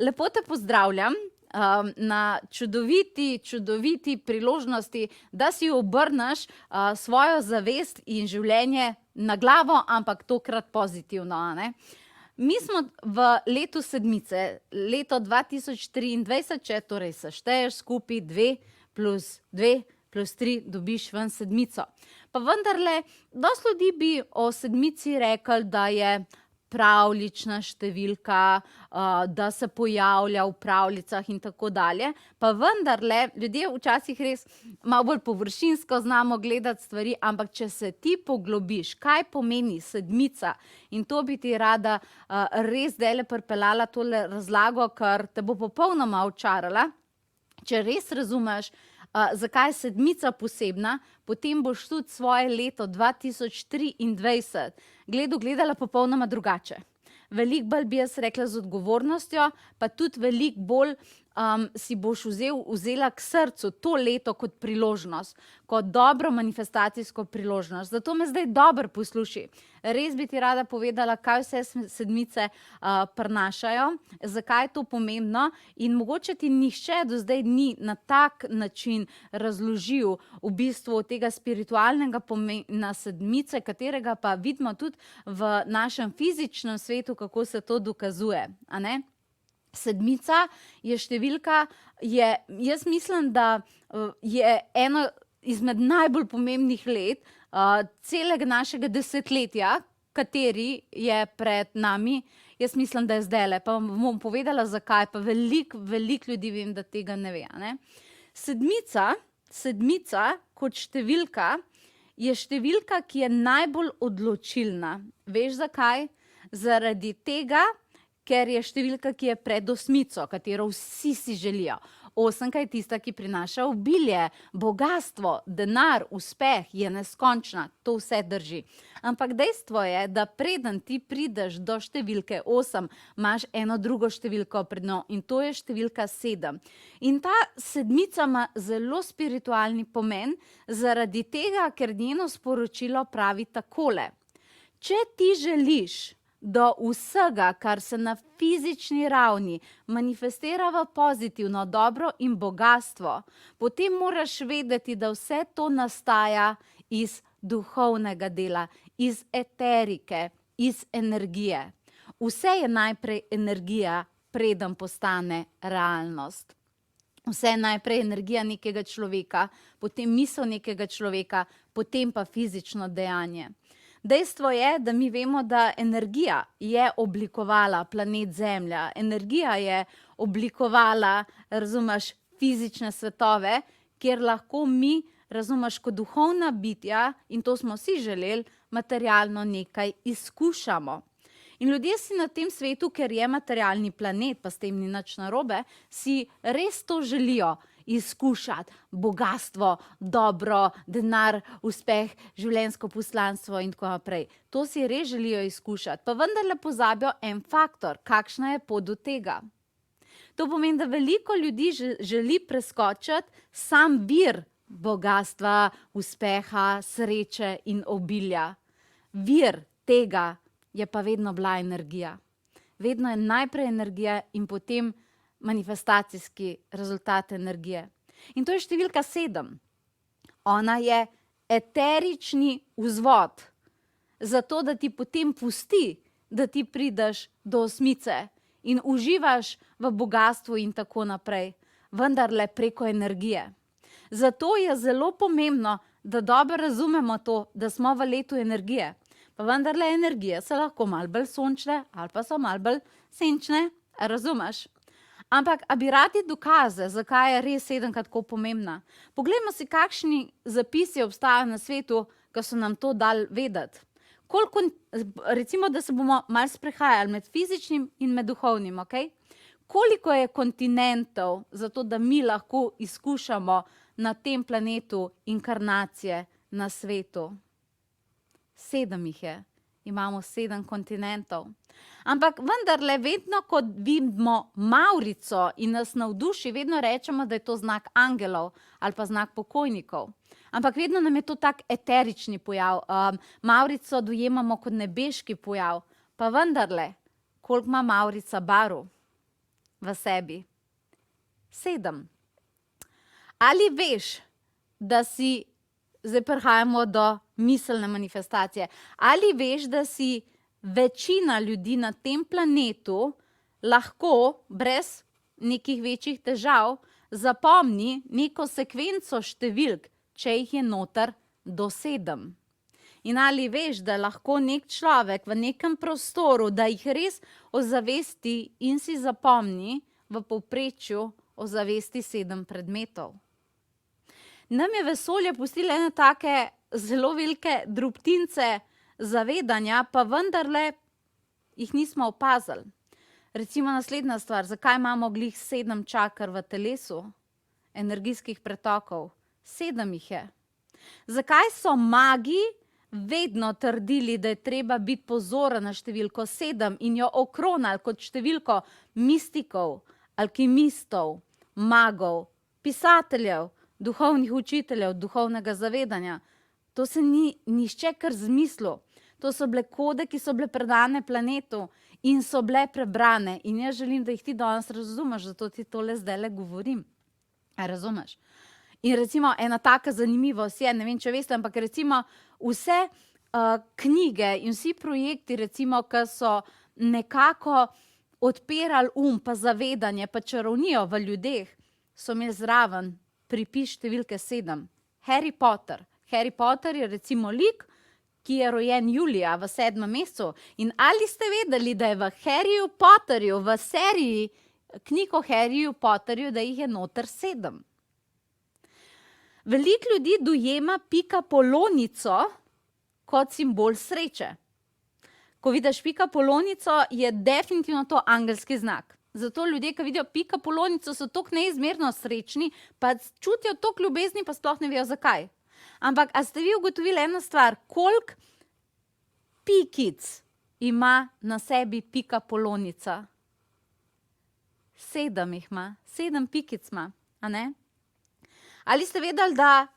Lepo te pozdravljam na čudoviti priložnosti, da si obrneš svojo zavest in življenje na glavo, ampak tokrat pozitivno, a ne? Mi smo v letu sedmice, leto 2023, če torej sešteješ skupaj 2 plus 2 plus 3, dobiš ven sedmico. Pa vendarle, dosti ljudi bi o sedmici rekli, da je pravljična številka, da se pojavlja v pravljicah in tako dalje. Pa vendarle, ljudje včasih res malo bolj površinsko znamo gledati stvari, ampak če se ti poglobiš, kaj pomeni sedmica, in to bi ti rada res zdajle pripeljala tole razlago, ker te bo popolnoma očarala. Če res razumeš, zakaj je sedmica posebna, potem boš tudi svoje leto 2023 gledala popolnoma drugače. Veliko bolj bi jaz rekla z odgovornostjo, pa tudi veliko bolj si boš vzela k srcu to leto kot priložnost, kot dobro manifestacijsko priložnost. Zato me zdaj dobro poslušaj. Res bi ti rada povedala, kaj vse sedmice prinašajo, zakaj je to pomembno in mogoče ti nihče do zdaj ni na tak način razložil v bistvu tega spiritualnega pomena sedmice, katerega pa vidimo tudi v našem fizičnem svetu, kako se to dokazuje, a ne? Sedmica je številka, jaz mislim, da je eno izmed najbolj pomembnih let celega našega desetletja, kateri je pred nami. Jaz mislim, da je zdajle, pa bom povedala zakaj, pa veliko ljudi vem, da tega ne ve, a ne. Sedmica kot številka je številka, ki je najbolj odločilna. Veš zakaj? Zaradi tega, ker je številka, ki je pred osmico, katero vsi si želijo. Osemka je tista, ki prinaša obilje, bogastvo, denar, uspeh, je neskončna, to vse drži. Ampak dejstvo je, da preden ti prideš do številke 8, imaš eno drugo številko pred njo in to je številka 7. In ta sedmica ima zelo spiritualni pomen, zaradi tega, ker njeno sporočilo pravi takole. Če ti želiš do vsega, kar se na fizični ravni manifestira v pozitivno dobro in bogastvo, potem moraš vedeti, da vse to nastaja iz duhovnega dela, iz eterike, iz energije. Vse je najprej energija, preden postane realnost. Vse je najprej energija nekega človeka, potem misel nekega človeka, potem pa fizično dejanje. Dejstvo je, da mi vemo, da energija je oblikovala planet Zemlja, energija je oblikovala, razumeš, fizične svetove, kjer lahko mi, razumeš, kot duhovna bitja, in to smo si želeli, materialno nekaj izkušamo. In ljudje si na tem svetu, ker je materialni planet, pa s tem ni nič narobe, si res to želijo izkušati, bogastvo, dobro, denar, uspeh, življenjsko poslanstvo in tako naprej. To si res želijo izkušati, pa vendarle pozabijo en faktor, kakšna je pot do tega. To pomeni, da veliko ljudi želi preskočiti sam vir bogastva, uspeha, sreče in obilja. Vir tega je pa vedno bila energija. Vedno je najprej energija in potem manifestacijski rezultat energije. In to je številka 7. Ona je eterični vzvod, zato da ti potem pusti, da ti prideš do osmice in uživaš v bogatstvu in tako naprej, vendarle preko energije. Zato je zelo pomembno, da dobro razumemo to, da smo v letu energije. Pa vendarle energije so lahko malo bolj sončne ali pa so malo bolj senčne, razumeš? Ampak, a bi radi dokaze, zakaj je res 7krat tako pomembna? Poglejmo si, kakšni zapisi obstajajo na svetu, ki so nam to dali vedeti. Recimo, da se bomo malo sprehajali med fizičnim in med duhovnim, okej? Koliko je kontinentov, zato da mi lahko izkušamo na tem planetu inkarnacije na svetu? 7 jih je. Imamo 7 kontinentov. Ampak vendarle, vedno, ko vidimo mavrico in nas navduši, vedno rečemo, da je to znak angelov ali pa znak pokojnikov. Ampak vedno nam je to tak eterični pojav. Mavrico dojemamo kot nebeški pojav. Pa vendarle, koliko ima mavrica barv? v sebi? 7. Ali veš, da si, zdaj prihajamo do miselne manifestacije, ali veš, da si večina ljudi na tem planetu lahko brez nekih večjih težav zapomni neko sekvenco številk, če jih je noter do 7. In ali veš, da lahko nek človek v nekem prostoru, da jih res ozavesti in si zapomni v povprečju ozavesti 7 predmetov. Nam je vesolje pustilo ene take zelo velike drobtince zavedanja, pa vendarle jih nismo opazili. Recimo naslednja stvar, zakaj imamo glih 7 čaker v telesu, energijskih pretokov? 7 jih je. Zakaj so magi vedno trdili, da je treba biti pozoren na številko 7 in jo okronali kot številko mistikov, alkimistov, magov, pisateljev, duhovnih učiteljev, duhovnega zavedanja? To se ni nihče kar zmislil. To so bile kode, ki so bile predane planetu in so bile prebrane. In jaz želim, da jih ti danes razumeš, zato ti tole zdajle govorim. A razumeš? In recimo ena taka zanimivost je, ne vem, če veste, ampak recimo vse knjige in vsi projekti, recimo, ki so nekako odpirali pa zavedanje, pa čarovnijo v ljudeh, so imeli zraven pripis številke 7. Harry Potter. Harry Potter je recimo lik, ki je rojen julija v 7. mesecu. In ali ste vedeli, da je v Harryju Potterju, v seriji knjig o Harryju Potterju, da jih je noter 7? Veliko ljudi dojema pikapolonico kot simbol sreče. Ko vidiš pikapolonico, je definitivno to angelski znak. Zato ljudje, ki vidijo pikapolonico, so toliko neizmerno srečni, pa čutijo toliko ljubezni, pa sploh ne vejo zakaj. Ampak, a ste vi ugotovili eno stvar, koliko pikic ima na sebi pikapolonica? 7 jih ima, 7 pikic ima, a ne? Ali ste vedeli,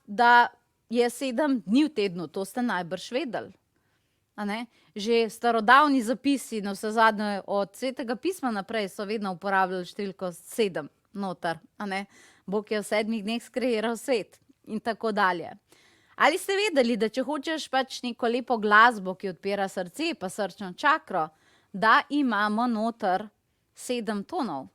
da je 7 dni v tednu? To ste najbrž vedeli. A ne? Že starodavni zapisi, navsezadnje od Svetega pisma naprej, so vedno uporabljali številko 7 noter. A ne? Bog je v 7 dneh skreiral svet in tako dalje. Ali ste vedeli, da če hočeš pač neko lepo glasbo, ki odpira srce, pa srčno čakro, da imamo noter 7 tonov?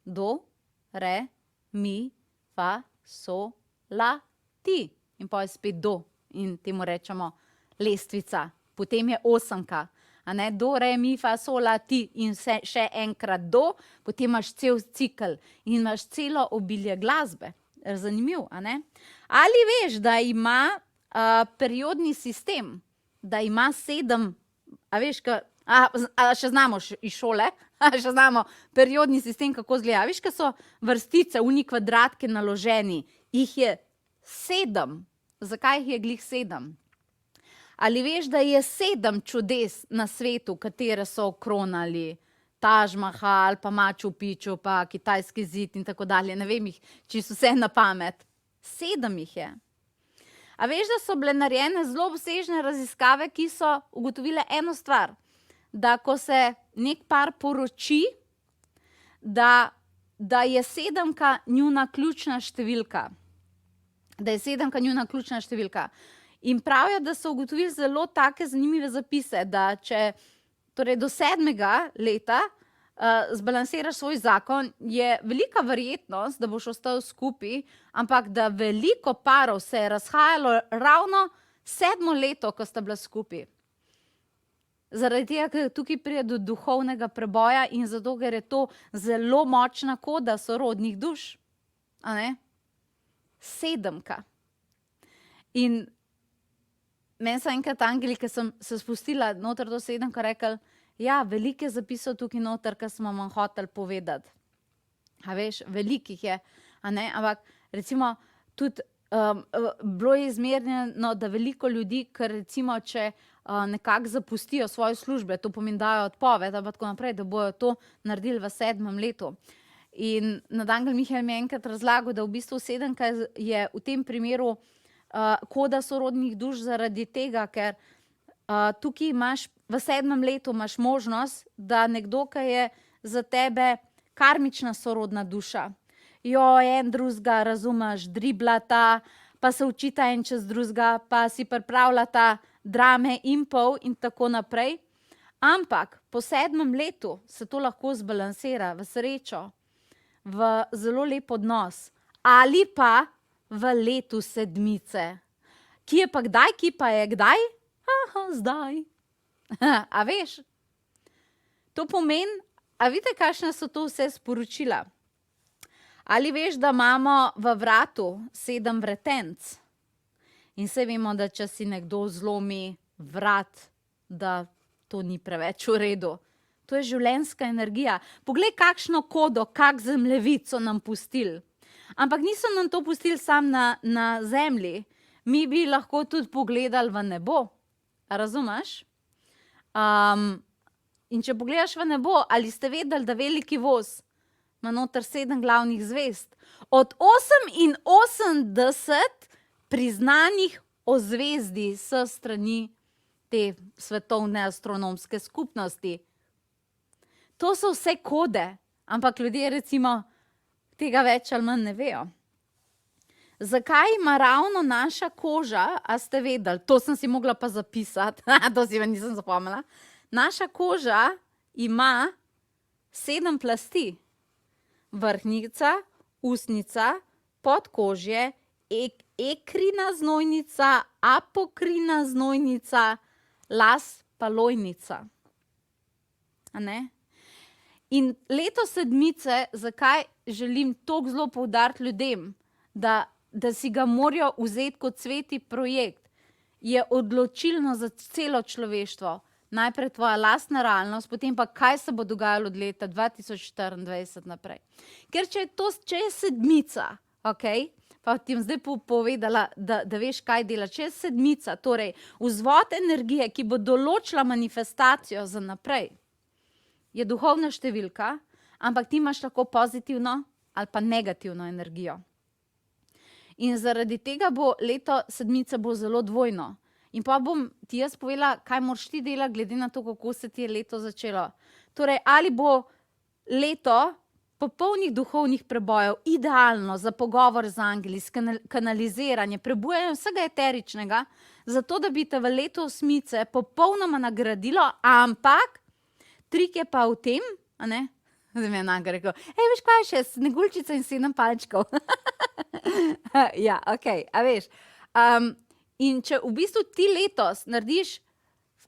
Do, re, mi, fa, so, la, ti. In pa je spet do. In temu rečemo lestvica. Potem je 8-ka. A ne? Do, re, mi, fa, so, la, ti. In še enkrat do. Potem imaš cel cikel. In imaš celo obilje glasbe. Zanimiv, a ne? Ali veš, da ima periodni sistem, da ima 7, a veš, še znamo iz šole, še znamo periodni sistem, kako izgleda. Veš, kaj so vrstice, uni kvadratke naloženi, jih je 7. Zakaj jih je glih 7? Ali veš, da je 7 čudes na svetu, katere so okronali Taj Mahal, pa Machu Picchu, pa Kitajski zid in tako dalje. Ne vem jih, čisto vse na pamet. 7 jih je. A veš, da so bile narejene zelo obsežne raziskave, ki so ugotovile eno stvar, da ko se nek par poroči, da je 7-ka njuna ključna številka. Da je 7-ka njuna ključna številka. In pravijo, da so ugotovili zelo take zanimive zapise, da če torej do 7. leta zbalansiraš svoj zakon, je velika verjetnost, da boš ostal skupaj, ampak da veliko parov se je razhajalo ravno 7. leto, ko sta bila skupaj. Zaradi tega, ker tukaj pride do duhovnega preboja in zato, ker je to zelo močna koda sorodnih duš. A ne? 7-ka. In meni so enkrat angeli, ki sem se spustila noter do 7, rekli, ja, veliko je zapisov tukaj noter, ki smo vam hoteli povedati. A veš, velikih je, a ne? Ampak recimo tudi bilo je izmerjeno, da veliko ljudi, ker recimo, če nekako zapustijo svoje službe, to pomeni dajo odpoved, ali pa tako naprej, da bojo to naredili v 7. letu. In nadangel Mihael mi je enkrat razlagal, da v bistvu 7-ka je v tem primeru koda sorodnih duš zaradi tega, ker tukaj imaš, v 7. letu imaš možnost, da nekdo, ki je za tebe karmična sorodna duša. Jo, en drugega, razumeš, driblata, pa se učita en čez drugega, pa si pripravljata drame in pol in tako naprej. Ampak po 7. letu se to lahko zbalansira v srečo, v zelo lep odnos. Ali pa v letu 7. Ki je pa kdaj, ki pa je kdaj? Aha, zdaj. A veš? To pomeni, a vidite, kakšna so to vse sporočila? Ali veš, da imamo v vratu 7 vretenc? In se vemo, da če si nekdo zlomi vrat, da to ni preveč v redu. To je življenjska energija. Poglej, kakšno kodo, kak zemljevid so nam pustili. Ampak niso nam to pustili sam na zemlji. Mi bi lahko tudi pogledali v nebo. A razumeš? In če pogledaš v nebo, ali ste vedeli, da veliki voz ima noter 7 glavnih zvezd? Od 88 priznanih ozvezdij s strani te svetovne astronomske skupnosti. To so vse kode, ampak ljudje recimo tega več ali manj ne vejo. Zakaj ima ravno naša koža, a ste vedeli, to sem si mogla pa zapisati, to si pa nisem zapomnila. Naša koža ima 7 plasti. Vrhnjica, usnica, podkožje, ekrina znojnica, apokrina znojnica, las pa lojnica. A ne? In leto 7, zakaj želim toliko zelo poudariti ljudem, da si ga morajo vzeti kot sveti projekt, je odločilno za celo človeštvo. Najprej tvoja lastna realnost, potem pa kaj se bo dogajalo od leta 2024 naprej. Ker če je 7, okay, pa ti bom zdaj povedala, da veš, kaj dela. Če je 7, torej vzvod energije, ki bo določila manifestacijo za naprej, je duhovna številka, ampak ti imaš lahko pozitivno ali pa negativno energijo. In zaradi tega bo leto 7 bo zelo dvojno. In pa bom ti jaz povedala, kaj moraš ti delati, glede na to, kako se ti je leto začelo. Torej, ali bo leto popolnih duhovnih prebojev idealno za pogovor z angeli, kanaliziranje, prebujanje vsega eteričnega, zato da bi te v letu 8 popolnoma nagradilo, ampak trik je pa v tem, a ne? Zdaj mi je Nanka rekel, veš kaj, še Sneguljčica in 7 palčkov. Ja, okej, a veš. In če v bistvu ti letos narediš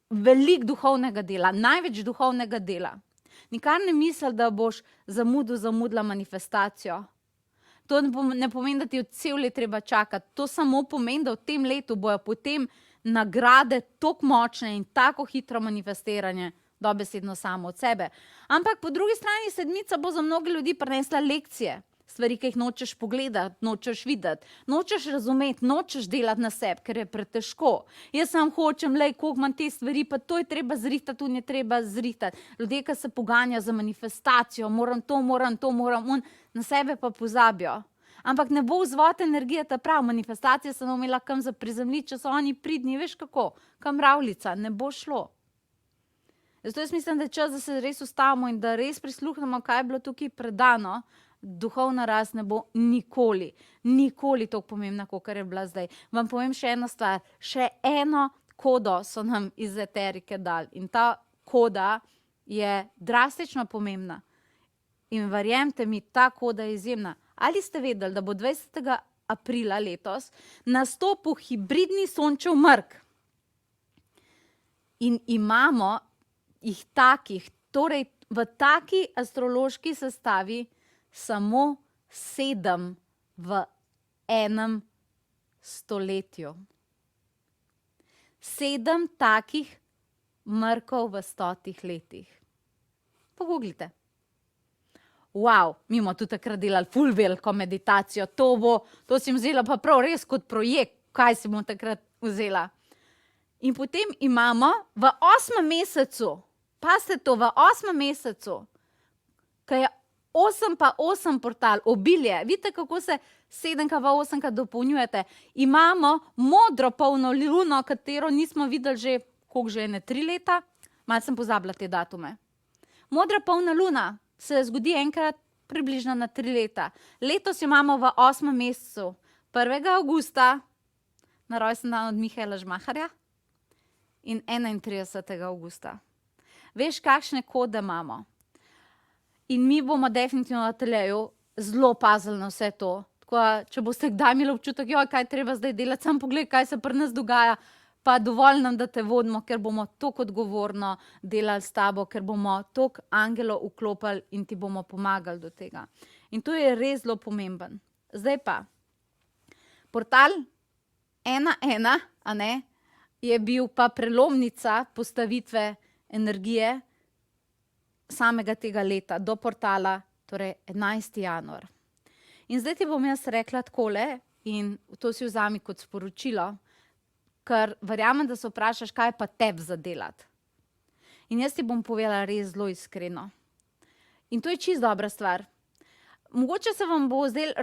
veliko duhovnega dela, največ duhovnega dela, nikar ne misli, da boš zamudila manifestacijo. To ne pomeni, da ti cel let treba čakati. To samo pomeni, da v tem letu bojo potem nagrade tako močne in tako hitro manifestiranje, dobesedno samo od sebe. Ampak po drugi strani 7 bo za mnoge ljudi prinesla lekcije. Stvari, ki jih nočeš pogledati, nočeš videti, nočeš razumeti, nočeš delati na sebi, ker je pretežko. Jaz sam hočem, koliko imam te stvari, pa to je treba zrihtati, to je treba zrihtati. Ljudje, ki se poganjajo za manifestacijo, moram to, na sebe pa pozabijo. Ampak ne bo vzvod energije ta prav, manifestacija se ne imela kam za prizemljiti, če so oni pridni, veš kako, kam mravljica, ne bo šlo. Zato jaz mislim, da je čas, da se res ustavimo in da res prisluhnemo, kaj je bilo tukaj predano. Duhovna rast ne bo nikoli toliko pomembna, kakor je bila zdaj. Vam povem še eno stvar, še eno kodo so nam iz eterike dali in ta koda je drastično pomembna. In verjemite mi, ta koda je izjemna. Ali ste vedeli, da bo 20. aprila letos nastopil hibridni sončev mrk? In imamo jih takih, torej v taki astrološki sestavi samo 7 v enem stoletju. 7 takih mrkov v 100 letih. Pogooglite. Wow, mi bomo tudi takrat delali ful veliko meditacijo. To si vzela pa prav res kot projekt, kaj si bomo takrat vzela. In potem imamo v 8. mesecu, pazite to, v 8. mesecu, ki je 8 pa 8 portal, obilje, vidite, kako se 7 v 8 dopolnjujete. Imamo modro polno luno, katero nismo videli že, koliko že, 3 leta? Malo sem pozabila te datume. Modra polna luna, se zgodi enkrat približno na 3 leta. Letos imamo v 8. mesecu 1. avgusta na rojstni dan od Mihaela Žmaharja in 31. avgusta. Veš, kakšne kode imamo? In mi bomo definitivno na Ateljeju zelo pazili na vse to. Tako, če boste kdaj imeli občutek, joj, kaj treba zdaj delati, sam pogled, kaj se pri nas dogaja, pa dovolj nam, da te vodimo, ker bomo toliko odgovorno delali s tabo, ker bomo toliko angelov vklopili in ti bomo pomagali do tega. In to je res zelo pomemben. Zdaj pa, portal 1.1, a ne, je bil pa prelomnica postavitve energije samega tega leta do portala, torej 11. januar. In zdaj ti bom jaz rekla takole, in to si vzami kot sporočilo, ker verjamem, da se vprašaš, kaj je pa tebi za delati. In jaz ti bom povedala res zelo iskreno. In to je čisto dobra stvar. Mogoče se vam bo zdaj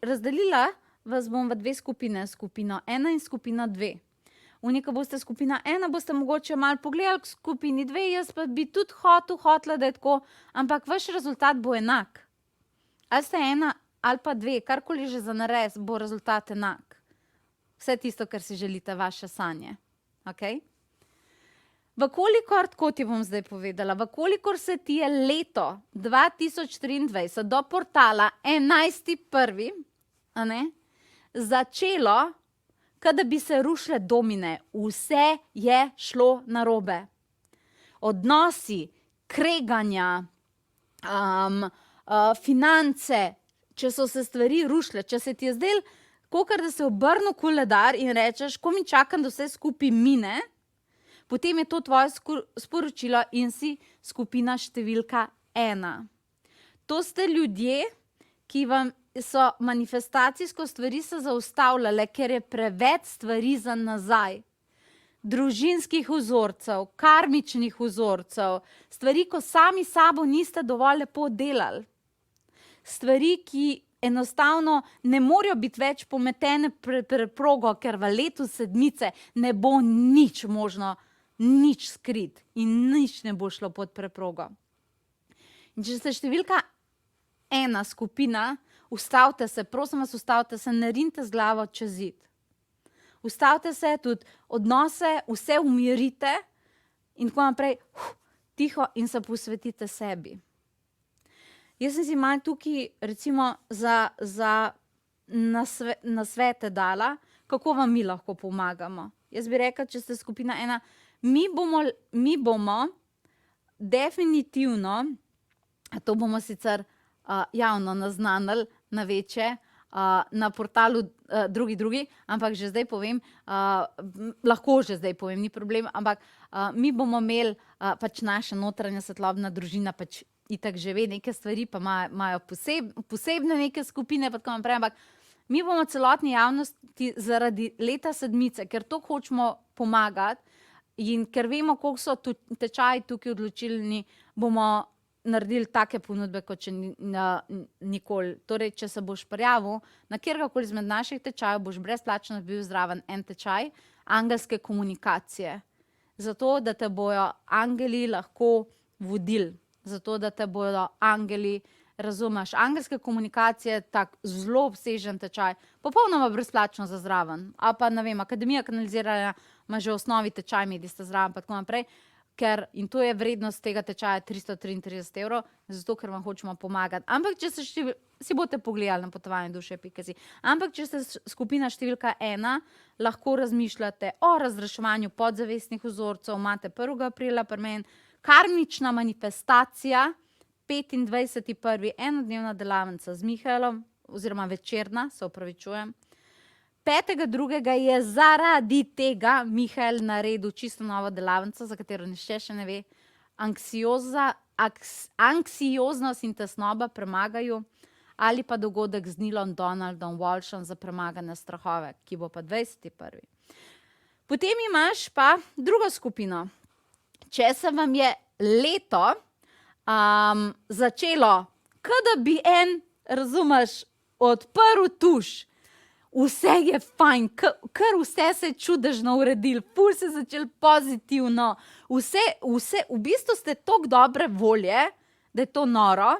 razdelila, vas bom v 2 skupine, skupino 1 in skupino 2. Oni, ko boste skupina 1, boste mogoče malo pogledali k skupini 2, jaz pa bi tudi hotela, da je tako, ampak vaš rezultat bo enak. Ali ste 1 ali pa 2, karkoli že za nares, bo rezultat enak. Vse tisto, kar si želite, vaše sanje. Okay? Vkolikor, tako ti bom zdaj povedala, vkolikor se ti je leto 2023 do portala 11.1. Začelo, kada bi se rušile domine, vse je šlo narobe. Odnosi, kreganja, finance, če so se stvari rušile, če se ti je zdel, kakor da se obrnil koledar in rečeš, ko mi čakam, da vse skupaj mine, potem je to tvoje sporočilo in si skupina številka 1. To ste ljudje, ki vam so manifestacijsko stvari se zaustavljale, ker je preveč stvari za nazaj. Družinskih vzorcev, karmičnih vzorcev, stvari, ko sami sabo niste dovolj lepo delali. Stvari, ki enostavno ne morejo biti več pometene preprogo, ker v letu 7 ne bo nič možno, nič skrit in nič ne bo šlo pod preprogo. In če ste številka 1 skupina, ustavite se, prosim vas, ustavite se, narinite z glavo čez zid. Ustavite se, tudi odnose, vse umirite in tako naprej, tiho in se posvetite sebi. Jaz sem si malo tukaj recimo za nasvete dala, kako vam mi lahko pomagamo. Jaz bi rekla, če ste skupina 1, mi bomo definitivno, to bomo sicer javno naznanili na večje, na portalu drugi, ampak že zdaj povem, lahko že zdaj povem, ni problem, ampak mi bomo imeli pač naša notranja svetlobna družina, pač itak že ve neke stvari, pa imajo posebne neke skupine, pa tako naprej, ampak mi bomo celotni javnosti zaradi leta 7, ker to hočemo pomagati in ker vemo, koliko so tečaji tukaj odločilni, bomo naredili take ponudbe, kot še nikoli. Torej, če se boš prijavil na kjerkoli izmed naših tečajev, boš brezplačno bil zraven en tečaj angelske komunikacije. Zato, da te bojo angeli lahko vodili. Zato, da te bojo angeli, razumeš, angelske komunikacije, tak zelo obsežen tečaj, popolnoma brezplačno za zraven. A pa, ne vem, Akademija kanaliziranja ima že osnovi tečaj, mediji sta zraven, pa tako naprej. Ker, in to je vrednost tega tečaja 333 €, zato ker vam hočemo pomagati. Ampak, če si boste pogledali na potovanje-duše.si, ampak, če ste skupina številka 1, lahko razmišljate o razreševanju podzavestnih vzorcev, imate 1. aprila pri meni, karmična manifestacija, 25.1. enodnevna delavnica z Mihaelom, oziroma večerna, se opravičujem. 5.2. je zaradi tega Mihael naredil čisto novo delavnico, za katero nihče še ne ve. Anksioznost in tesnoba premagajo, ali pa dogodek z Neilom Donaldom Walshom za premagane strahove, ki bo pa 20.1. Potem imaš pa drugo skupino. Če se vam je leto začelo, kada bi razumeš, odprl tuš, vse je fajn, kar vse se je čudežno uredil, ful se začel pozitivno, v bistvu ste toliko dobre volje, da je to noro.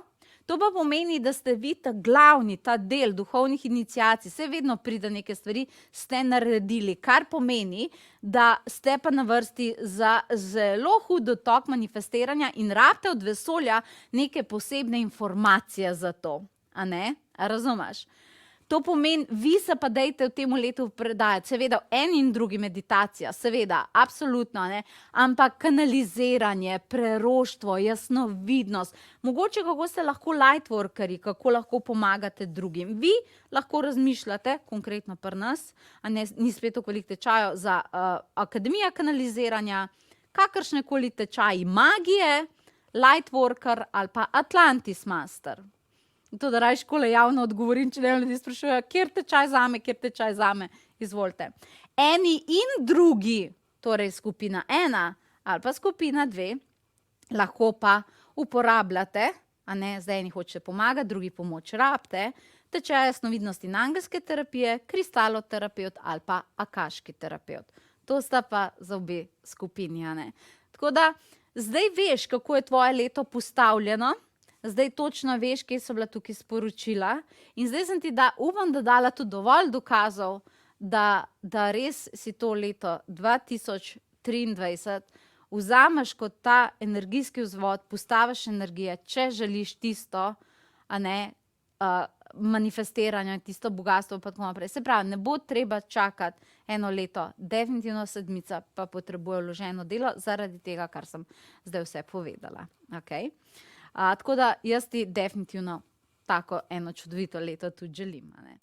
To pa pomeni, da ste vi ta glavni, ta del duhovnih iniciacij, se vedno pride neke stvari, ste naredili, kar pomeni, da ste pa na vrsti za zelo hud dotok manifestiranja in rabite od vesolja neke posebne informacije za to. A ne? A razumeš? To pomeni, vi se pa dejte v tem letu predajati, seveda en in drugi meditacija, seveda, absolutno, ne, ampak kanaliziranje, preroštvo, jasnovidnost, mogoče kako ste lahko lightworkerji, kako lahko pomagate drugim. Vi lahko razmišljate, konkretno pri nas, a ne, ni spet toliko veliko tečajev za Akademija kanaliziranja, kakršnekoli tečaji magije, lightworker ali pa Atlantis master. To, da raje škole javno odgovorim, če ne ljudi sprašujejo, kjer tečaj zame, izvolite. Eni in drugi, torej skupina 1 ali pa skupina 2, lahko pa uporabljate, a ne, zdaj eni hočete pomagati, drugi pomoč rabite, tečaj jasnovidnosti in angelske terapije, kristaloterapeut ali pa akaški terapeut. To sta pa za obe skupini, a ne. Tako da, zdaj veš, kako je tvoje leto postavljeno, zdaj točno veš, kje so bila tukaj sporočila in zdaj sem ti upam, da dala tudi dovolj dokazov, da res si to leto 2023 vzameš kot ta energijski vzvod, postaviš energije, če želiš tisto, a ne, manifestiranje, tisto bogatstvo pa tako naprej. Se pravi, ne bo treba čakati eno leto, definitivno 7 pa potrebuje vloženo delo zaradi tega, kar sem zdaj vse povedala. Okay? Tako da jaz ti definitivno tako eno čudovito leto tudi želim. A ne?